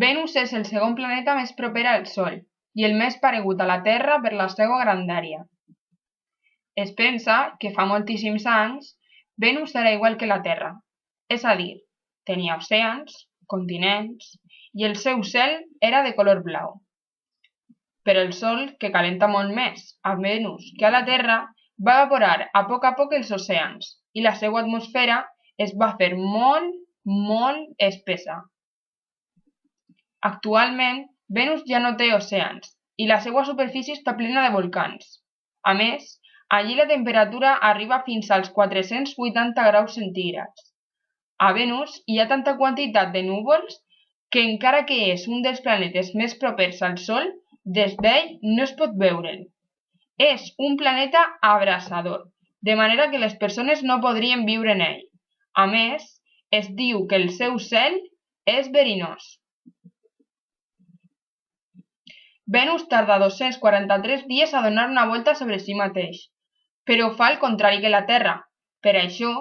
Venus és el segon planeta més proper al Sol i el més paregut a la Terra per la seva grandària. Es pensa que fa moltíssims anys Venus era igual que la Terra, és a dir, tenia oceans, continents i el seu cel era de color blau. Però el Sol, que calenta molt més a Venus que a la Terra, va evaporar a poc els oceans i la seva atmosfera es va fer molt espessa. Actualment, Venus ja no té oceans i la seva superfície està plena de volcans. A més, allí la temperatura arriba fins als 480 graus centígrads. A Venus hi ha tanta quantitat de núvols que encara que és un dels planetes més propers al Sol, des d'ell no es pot veure'l. És un planeta abrasador, de manera que les persones no podrien viure en ell. A més, es diu que el seu cel és verinós. Venus tarda 243 dies a donar una volta sobre si mateix, però fa el contrari que la Terra. Per això,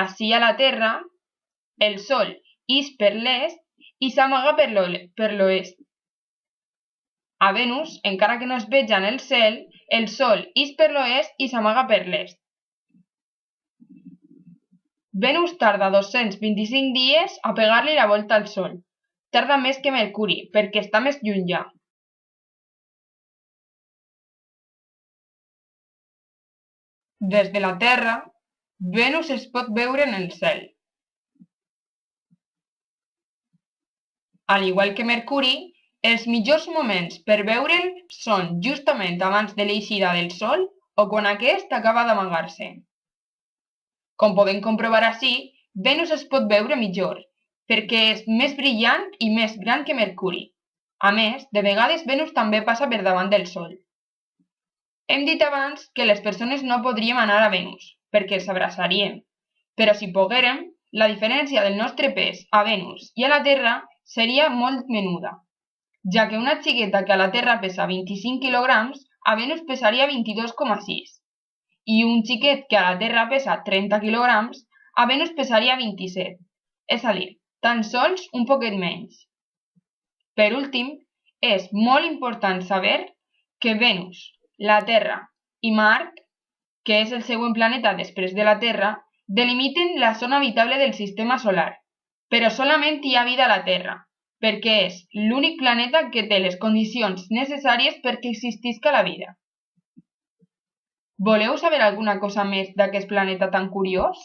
ací a la Terra, el Sol ix per l'est i s'amaga per l'oest. A Venus, encara que no es veja en el cel, el Sol ix per l'oest i s'amaga per l'est. Venus tarda 225 dies a pegar-li la volta al Sol. Tarda més que Mercuri, perquè està més llunyà. Des de la Terra, Venus es pot veure en el cel. Al igual que Mercuri, els millors moments per veure'l són justament abans de l'eixida del Sol o quan aquest acaba d'amagar-se. Com podem comprovar ací, Venus es pot veure millor, perquè és més brillant i més gran que Mercuri. A més, de vegades Venus també passa per davant del Sol. Hem dit abans que les persones no podríem anar a Venus, perquè els abraçaríem, però si poguérem, la diferència del nostre pes a Venus i a la Terra seria molt menuda, ja que una xiqueta que a la Terra pesa 25 kg, a Venus pesaria 22,6, i un xiquet que a la Terra pesa 30 kg, a Venus pesaria 27, és a dir, tan sols un poquet menys. Per últim, és molt important saber que Venus, la Terra i Mart, que és el següent planeta després de la Terra, delimiten la zona habitable del sistema solar, però solament hi ha vida a la Terra, perquè és l'únic planeta que té les condicions necessàries perquè existisca la vida. Voleu saber alguna cosa més d'aquest planeta tan curiós?